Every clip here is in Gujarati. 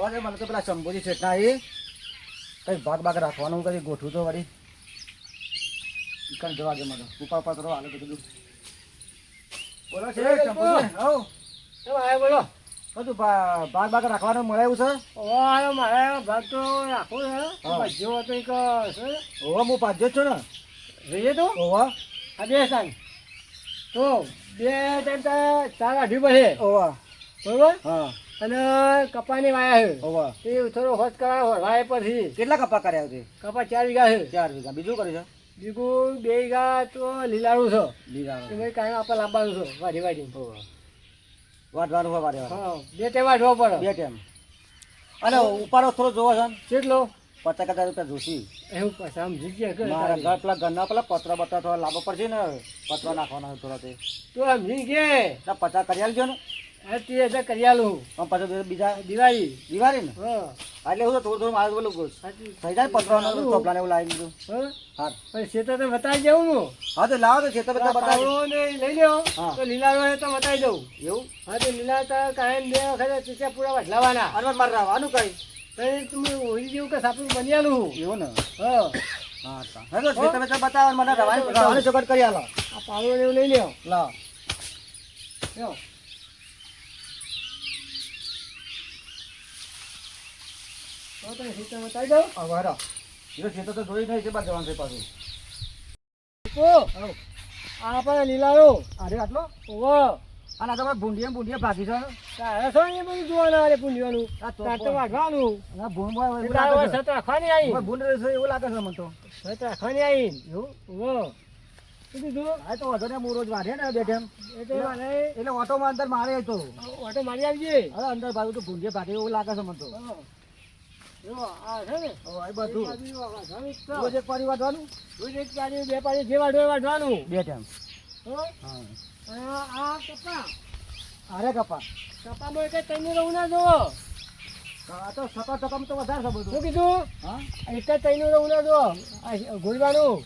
જવા દે મને તો પેલા શંભુજી શેઠના એ કઈ ભાગ ભાગ રાખવાનું કઈ ગોઠવું તો વળી જવા દે મને ઉપર ઉપર કરો હાલે બધું બોલો છે શંભુજી હવ કેમ આયા બોલો બધું ભાગ ભાગ રાખવાનું મળે એવું છે ઓ મારે ભાગ તો રાખો છે હા. ભાજ્યો હતો એક છે ઓવા હું પાછો જ છું ને જોઈએ તો ઓવા આ બે સાંજ તો બે ટાઈમ તો ચાર વાઢી પડે ઓવા બરોબર હા અને કપાની વાયા છે ઓવા એ થોડો હોત કરાયો વાય પરથી કેટલા કપા કર્યા છે કપા 4 વીઘા છે 4 વીઘા બીજું કર્યું છે બીજું 2 વીઘા તો લીલાડું છે લીલા એમાં કાંઈ આપણે લાવવાનું છે વાઢી વાઢી વાઢવાનું હોય વાઢવાનું હા 2 ટાઈમ વાઢવો પડે બે ટાઈમ અને ઉપાડો થોડો જોવો છે ને કેટલો 50,000 રૂપિયા જોશી એવું પાછા આમ જીગ્યા કરે મારા ઘર પેલા ઘરના પેલા પતરા બતરા થોડા લાવવા પડશે ને પતરા નાખવાના થોડા તે તો આમ જીગે 50 કરી આલજો ને 30,000 કરી આલું પણ પછી બીજા દિવાળી દિવાળી ને હા એટલે હું તો થોડું થોડું મારું બોલું સાચી થઈ જાય પતરાનો ચોપલાને એવું લાવી દીધું હા હા પણ શેતર તો બતાવી જવું નું હા તો લાવો તો ખેતર બધા બતાવી પાવડો ને લઈ લ્યો હા. તો લીલાડો હોય તો બતાવી દઉં એવું હા તો લીલા તો કાયમ 2 વખત ચીચા પૂરા વઢલાવાના અને મારે રાવાનું કઈ તો તમે ઓળી જેવું કે સાપડું બની આલું એવું ને હા હા તો ખેતર બધા બતાવો મને રવાની ચોકટ કરી આલો આ પાવડો ને એવું લઈ લ્યો લાવ લ્યો તો તમે શેતર બતાવી દઉં હવે હરો એ ખેતર તો જોઈ નહીં છે બાદ જવાનું છે પાછું તો આપણે લીલાડો અરે આટલો ઓવો અને આ તો ભૂંડિયા ભાગી છે તારે શું એ બધું જોવાના અરે પૂંજવાનું આ તો તાર તો વાઢવાનું ના ભૂંડ એવું તારે લાગે છે સત રાખવાની આવી ભૂંડ રહેશે એવું લાગે છે મને તો સત રાખવાની આવી એવું ઓવો શું કીધું હા તો વધુ ને હું રોજ વાઢે ને બે ટાઈમ એ તો મારે એટલે ઓટોમાં અંદર મારે તો ઓટો મારી આવજે હવે અંદર ભાગું તો ભૂંડિયા ભાગે એવું લાગે છે મને તો જો આ છે ને એ બધું રોજ એક પાણી વાઢવાનું રોજ એક પાણી 2 પાણી જે વાઢો એ વાઢવાનું બે ટાઈમ હો હા અને આ કપા અરે કપા કપામાં કઈ તઈને રહું ના જોવો આ તો સકા સકામ તો વધારે છે શું બધું કીધું હા એક તઈને રહું ના જો આ ગોળવાનું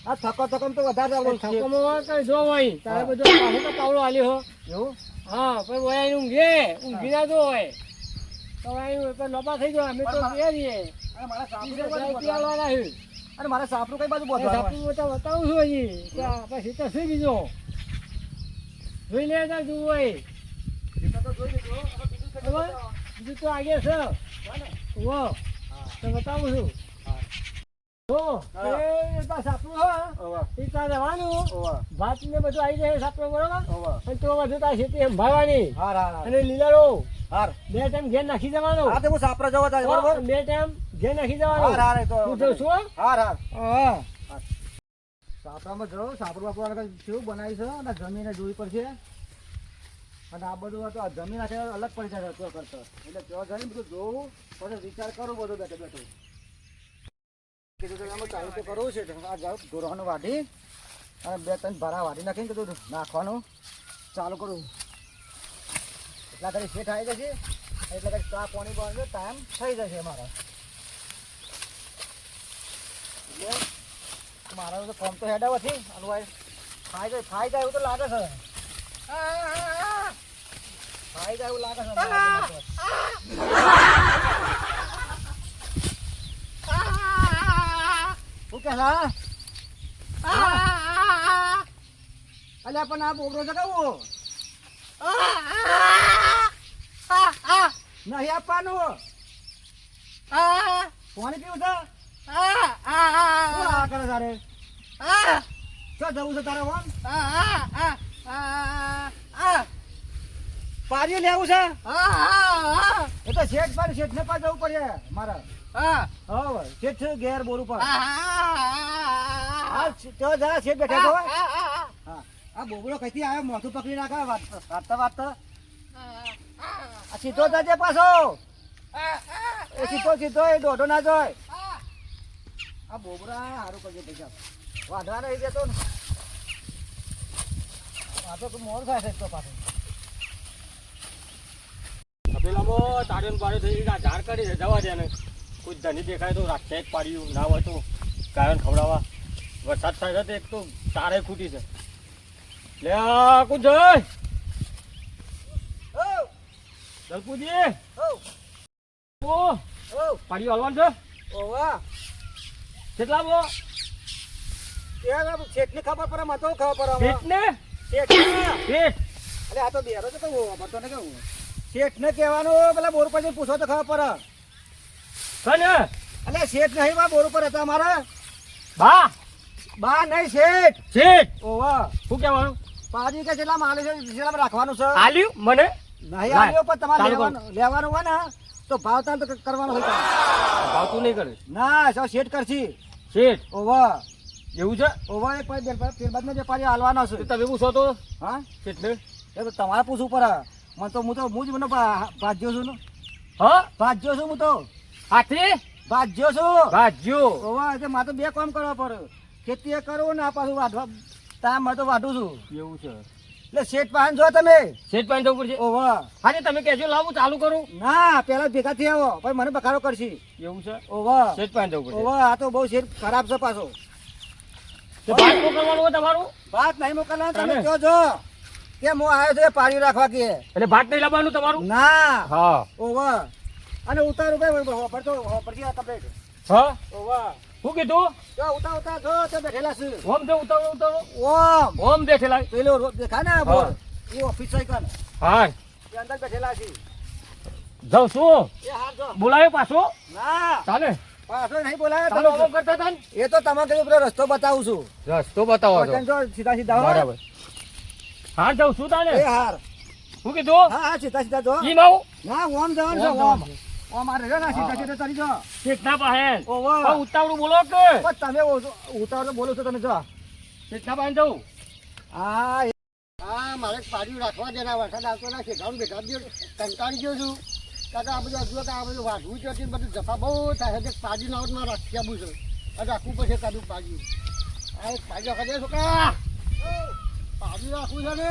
આ થકો થકમ તો વધારે આપણે છકોમાં કઈ જો હોય તારે બધું પાછો તો પાવડો આલ્યો હો એવું હા પણ ઓય ઊંઘી ના જો હોય તો અહીં ઉપર લોપા થઈ ગયો અમે તો કે રહીએ અને મારા સાપરું કઈ બાજુ રૂપિયા બોધવાનું? વાળા છે અને મારા સાપરું કઈ બાજુ બોધવાનું હોય? સાપુ તો બતાવું છું હજી કે પછી તો શું બીજો જોઈ લે તા તું હોય એ તો જોઈ લીધું. હવે બીજું કઈ ખબર? બતાવો. બીજું તો આગે છે વો તો બતાવું છું હા. જો હા. એ તો સાપરું હા ઓવા, એ ત્યાં રહેવાનું ઓવા, ભાત ને બધું આવી જાય સાપરો બરોબર ઓવા. અને તો બધું તાર ખેતી સંભાળવાની હાર, હાર, હાર. અને લીલાડો હાર. 2 ટાઈમ ઘેર નાખી જવાનું હા, તો હું સાપરા જવા થાય, બરોબર? 2 ટાઈમ ઘેર નાખી જવાનું હાર, હાર, એ તો તું જો શું હાર, હાર. હા સાપરામાં જાઉં, સાપરું બાપરું આ કેવું બનાવી છે અને જમીને જોવી પડશે અને આ બધું આ તો આ જમીન આખે અલગ પડી જાય તો કરતો એટલે ત્યાં જઈને બધું જોવું પછી વિચાર કરું બધું બેઠો બેઠું કીધું કે આમાં ચાલુ તો કરવું છે આ જાઉં ઢોરવાનું વાઢી અને 2-3 ભારા વાઢી નાખીને કીધું નાખવાનું ચાલુ કરું એટલા ઘડી સેટ આવી જશે એટલે કંઈક ચા પાણી બનશે ટાઈમ થઈ જશે મારા એટલે મારા તો ફોર્મ તો હેડાવથી અને ખાઈ જાય એવું તો લાગે છે ખાઈ જાય એવું લાગે છે શું કે હા અલ્યા પણ આ બોબરો છે કેવું નહીં આપવાનું પાણી પીવું છે શું આ કરે તારે શું જવું છે તારે વન પાણી લેવું છે એ તો શેઠ પર શેઠ ને પાસે જવું પડે મારે હવે શેઠ છે ઘેર બોર ઉપર હા તો જા શેઠ બેઠા છો હા આ બોબડો કઈથી આવ્યો મોઢું પકડી નાખા વાંચતા વાંચતા આ સીધો જજે પાછો એ સીધો એ દોઢો ના જોય આ બોબરા સારું કરજે પૈસા વાંધવા નહીં દેતો ને આ તો મોર થાય છે તો પાછું તપેલામાં તાળીઓ ને પાડ્યો થઈ ગયા ઝાડ કાઢી જવા દે ને કોઈ ધની દેખાય તો રાખ્યા જ પાડ્યું ના હોય તો કારણ ખવડાવવા વરસાદ થાય છે તો એક તો તારે ખૂટી છે લે આ કું જય ઓ દલપુજી ઓ ઓ ઓ પાડી હાલવાનું છે ઓવા કેટલા બો ત્યાં શેઠની ખબર પડે મને તો ખબર પડે પેટ ને શેઠ પેટ અરે આ તો બેરો છે તો પડતો ને કેવું શેઠને કહેવાનું પેલા બોર પર પૂછો તો ખબર પડે કને અલે શેઠ નહીં બા બોર ઉપર હતા અમારા બા બા નહીં શેઠ શેઠ ઓવા શું કહેવાનું પાજી કે જેટલા માલે છે જેટલા રાખવાનું છે આલ્યું મને નહીં આવ્યો પણ તમારે ચાલુ કરો. લેવાનું હોય ને તો ભાવતાલ તો કરવાનું હોય તમારે. ભાવતું નહીં કરે ના સૌ શેઠ કરશી શેઠ ઓવા એવું છે ઓવા એક પછી ત્યારબાદ વેપારી હાલવાનો છે તો તમે પૂછો તો હા શેઠ ને એ તો તમારે પૂછવું પડે મને તો હું જ મને ભાજ્યો છું ને હા ભાજ્યો છું હું તો હાથી ભાજ્યો છું ભાજ્યો ઓવા એટલે મારે તો બે કામ કરવા પડે ખેતી એ કરું ને આ પાછું વાઢવા તા મેં તો વાઢું છું એવું છે એટલે શેઠ પાસે જો તમે શેઠ પાણી જવું પડશે ઓવા હાજી તમે કહેજો લાવું ચાલુ કરું ના પેલા ભેગા થઈ આવો પછી મને બખારો કરશી એવું છે ઓવા શેઠ પાણી જવું પડશે ઓવા આ તો બહુ શેઠ ખરાબ છે પાછો તો ભાત મોકલવાનું હોય તમારું વાત નહીં મોકલવા તમે તમે? કહો છો કે હું આવ્યો છું પાડી રાખવા કે એટલે ભાત નહીં લાવવાનું તમારું ના હા ઓવા અને ઉતારું કઈ પડતો પડશે કમ્પ્લીટ હા ઓવા શું કીધું જો ઉતાર જો તે બેઠેલા છે ઓમ છે ઉતારો ઉતારો ઓમ ઓમ બેઠેલા પેલો દેખા ને બોર એ ઓફિસ સાયકલ હા એ અંદર બેઠેલા છે જાઉં શું એ હાર જો બોલાયો પાછો ના ચાલે પાછો નહીં બોલાય ચાલો ઓમ કરતા હતા ને એ તો તમારે કઈ પેલો રસ્તો બતાવું છું રસ્તો બતાવો વચન જો સીધા સીધા હો. બરાબર હા જાઉં શું તાને એ હાર શું કીધું હા હા સીધા સીધા જો ઈ માવું ના ઓમ જવાનું છે ઓમ ઓમ આ રહ્યો ને સીધા સીધા ચાલી જો શેઠના પાસે ઓવા ઉતાવળું બોલો કે પણ તમે ઉતાવળ બોલો છો તમે જો શેઠના પાસે જવું હા હા મારે પાડ્યું રાખવા દેના વરસાદ આવતો ના છે ગામ બેઠા કંટાળી ગયો છું કાકા આ બધું હજુ આ બધું વાઢવું છે બધું જફા બહુ થાય છે પાડ્યું નાવટમાં રાખી આપું છું અને રાખવું પડશે કાઢું પાડ્યું આ એક પાડ્યું રાખવા દે છોકરા પાડ્યું રાખવું છે ને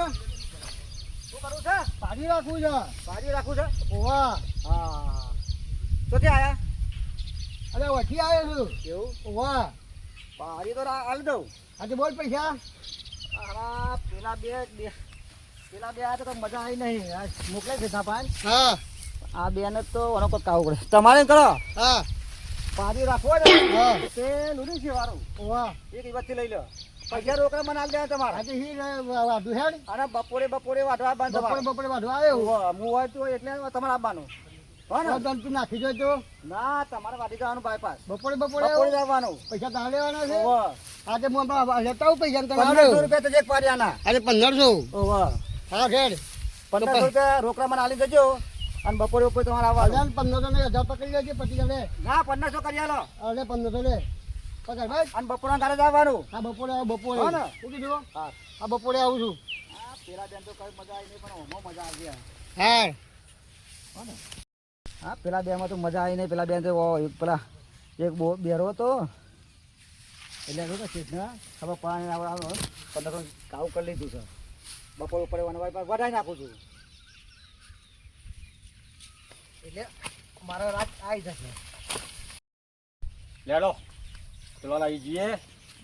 શું કરવું છે પાડ્યું રાખવું છે પાડ્યું રાખવું છે ઓવા હા ક્યાંથી આયા અરે વઠી આવ્યો છું એવું ઓવા પાડી તો હાલ દઉં આજે બોલ પૈસા અરે પેલા બે આ તો કઈ મજા આવી નહીં આ મોકલે છે ના પાન હા આ બે ને તો ઓનો કોઈ કાવું પડે તમારે કરો હા પાડી રાખવો ને હા. તે લુડી છે વાળું વાહ એક વચ્ચે લઈ લો પૈસા રોકડા મને આલ દે તમારે આજે હી વાઢું હેડ અને બપોરે વાઢવા બાંધ બપોરે તમારે બપોરે વાઢું આવ્યો હું હોય તો એટલે તમારે આવવાનું હો ને તું નાખી જો તો ના તમારે વાઢી જવાનું બાયપાસ બપોરે બપોરે બપોરે જવાનું પૈસા તાણ લેવાના છે ઓહો આજે હું લેતા આવું પૈસા ને તમે 1500 આવ્યો. રૂપિયા તો એક પાડ્યાના આજે 1500 ઓહો હા હેડ 1500 રૂપિયા રોકડા મને આલી દેજો અને બપોરે ઉપર તમારે આવવાનું હજાર 1500 ને 1000 પકડી લેજે પછી લે ના 1500 કરી આલો અરે 1500 લે પકડ ભાઈ અને બપોરના ઘરે જવાનું હા બપોરે આવો બપોરે હો ને? શું કીધું હા હા બપોરે આવું છું આ પેલા બેન તો કઈ મજા આવી નહીં પણ ઓમાં મજા આવી ગયા હા હા પેલા બેમાં તો મજા આવી નહીં પેલા બેન તો પેલા એક બેરો હતો એટલે શું કે શેઠના ખબર પાણી આવડે 1500 કાવું કરી લીધું છે બપોર ઉપર વધારી નાખું છું એટલે મારો રાત આવી જશે લેડો ચલો લાવી જઈએ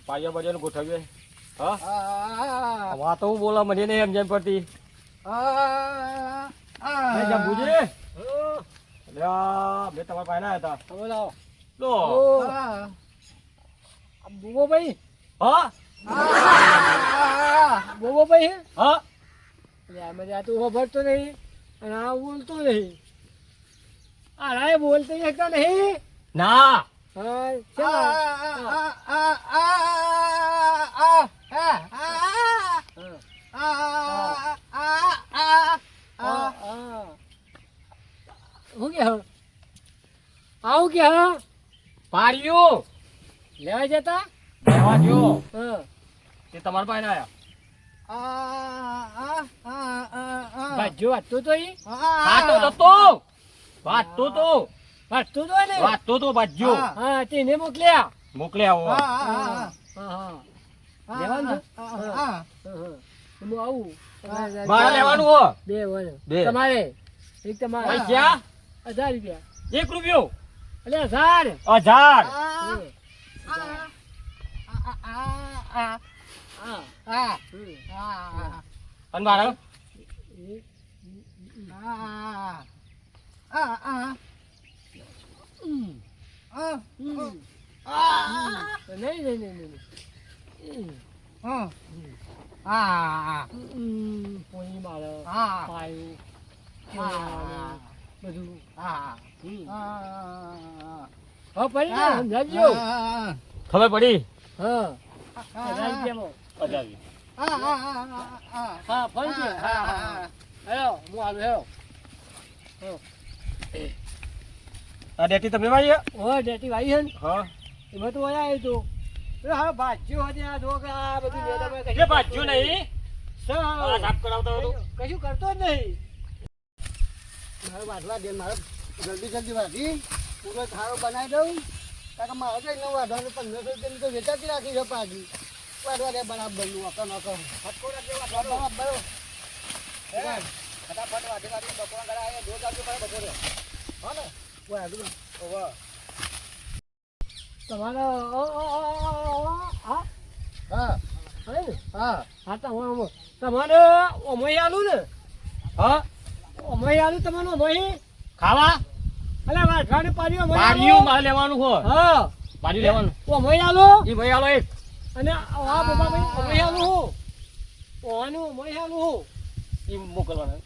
પાયા બજાર ગોઠવીએ હા આ વાતો હું બોલા મને નહીં સમજણ પડતી મેં જંબુજી અલ્યા મેં તમારા પાસે આવ્યા હતા હવે લાવો લો બોબો ભાઈ હા બોબો ભાઈ હા આ તું ખબરતો નહીં અને આ બોલતો નહીં આ બોલતો એકદમ નહીં ના હા હું કે આવું કે હા પાડ્યું લેવા જતા લેવા જો હા તે તમારા પાસે આવ્યા ભાજ્યો વાંચતો તો ઈ વાતો તો વાતો તો વાંચતો તો ને વાતો તો ભાજ્યો હા તેને મોકલ્યા મોકલે આવો હા લેવાનું છે? હા હું આવું મારે લેવાનું હો બે વાર બે. તમારે એક તમારે પૈસા 1000 રૂપિયા 1 રૂપિયો એટલે 1000 1000 અને મારે હા નહીં. હા હા પોણી મારે હા પાયું હા બધું હા હા પડી જાય સમજાવજો. ખબર પડી હા 1000 રૂપિયામાં હા ફોન છે હા હેલો હું આવું હેલો આ ડેટી તમે વાઈએ ઓ ડેટી ભાઈ છે ને હા એમાં તો અહીંયા આવ્યું તું પેલો હા ભાજ્યો હતી આ જો કે આ બધું મેદાનમાં એટલે બાજુ નહીં આ સાફ કરાવતો હતો કશું કરતો જ નહીં. મારે વાટવા દે મારે જલ્દી વાટી પૂરો ખારો બનાવી દઉં કારણ કે મારે કઈ ન વાટવાનું 1500 રૂપિયાની તો વેચાતી રાખી છે પાછી વાટવા દે બરાબર નું અકર નકર ફટકો રાખજે વાટવા બરાબર ફટાફટ વાટી બપોરા ઘરે આવે રોજ આવજો મારે બપોરે હા ને વાટું ઓવા તમારો હા હા હે ને હા હા તમારે ઓમય આલું ને હા ઓમય આલું તમારું ઓમય ખાવા અલા વાઠાને પાડ્યો ઓમય પાડ્યું મારે લેવાનું હોય હા પાડ્યું લેવાનું ઓમય આલો ઈ ભાઈ આલો એક અને આ બાબા ભાઈ ઓમય આલું હું ઓનું ઓમય આલું હું ઈ મોકલવાના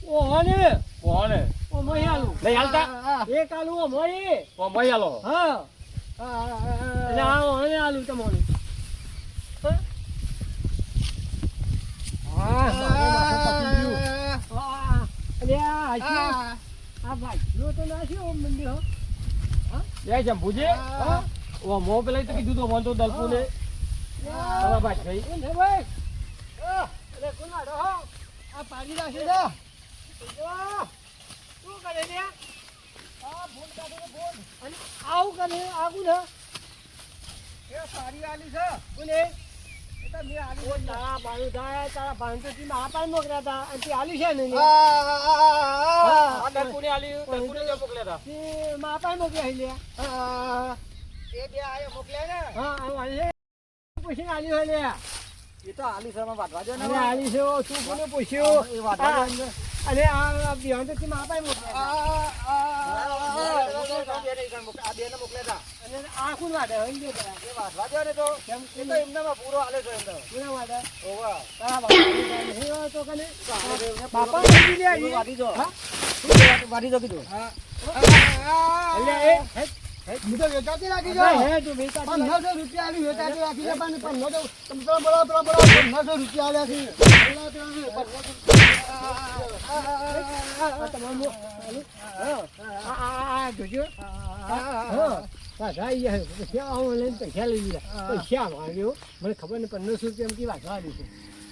ઓને કોને ઓમય આલું નહીં હાલતા એક આલું ઓમય ઓ ભાઈ આલો હા અને આ ઓને આલું તમારું હા અરે આ ભાઈ તો નાખ્યો મંડી હો જય જંબુજી ઓ મો પેલા તો કીધું તો મન તો દલપુ ને તમારા ભાઈ એ ને ભાઈ અરે કોણ આડો હો આ પાડી રાખી દે શું કરે છે આ ફોન કાઢો ફોન અને આવું કરે આગું ને એ સારી આલી છે કોને એ તો મે આલી ઓ તારા બાળુ થાય તારા ભાંતો માં આ પાઈ મોકલ્યા હતા અને તે આલી છે ને આ દલપુને આલી દલપુને જ મોકલ્યા હતા તે માં પાઈ મોકલ્યા લે એ બે આયો મોકલ્યા ને હા આ આલી પૂછીને આલી હોય લે એ તો આલી શર્મા વાટવા દે ને અને આલી છે ઓ શું કોને પૂછ્યું એ વાટવા દે અને આ બિહાન તો માં પાઈ મોકલ્યા આ બેને મોકલ્યા હતા અને આ કોણ વાડે હોય ને એ વાટવા દે ને તો કેમ એ તો એમનામાં પૂરો હાલે છે એમને કોને વાડે ઓવા તારા બાપા હે તો કને બાપા મોકલી લે પૂરો વાટી દો હા વાટી દો કીધું એટલે એ હું તો વેચાતી રાખી હે તું વેચા 1500 રૂપિયા આવી વેચાતી રાખી છે પણ 1500 તમે તો બોલો 1500 રૂપિયા આવ્યા છે જોજો પાછા આવું લઈને પૈસા લઈ લીધા પૈસા માંગ્યો મને ખબર નહીં 1500 રૂપિયા કી વાંચવા છે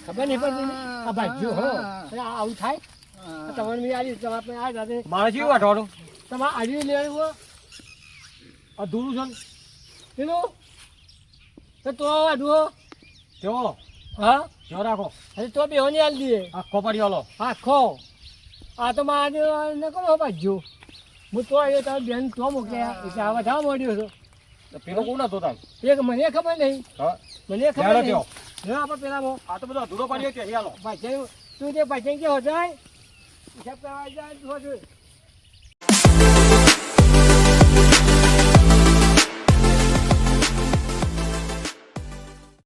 ખબર નહીં પડતી ને આ ભાગ્યો હો આવું થાય તમારે મેં આવી તમારે આ જાતે મારે શું વાટવાનું તમારે આવી લેવું આ દૂરું છે ને પેલું તો આડવો જો હા જો રાખો હજી તો બેહોની હાલ દઈએ આખો પડી આલો આખો આ તો મારે ન કરો ભાગ્યો હું તો એ તારી બેન તો મોકલ્યા એટલે આ બધા મળ્યો છો તો પેલો કોણ હતો તાર એક મને ખબર નહીં હા મને ખબર જાણો નહીં કયો? જો આપણે પેલા આ તો બધો અધૂરો પાડ્યો કે આલો ભાઈ તું જે ભાઈ કેવો જાય હિસાબ કરવા જાય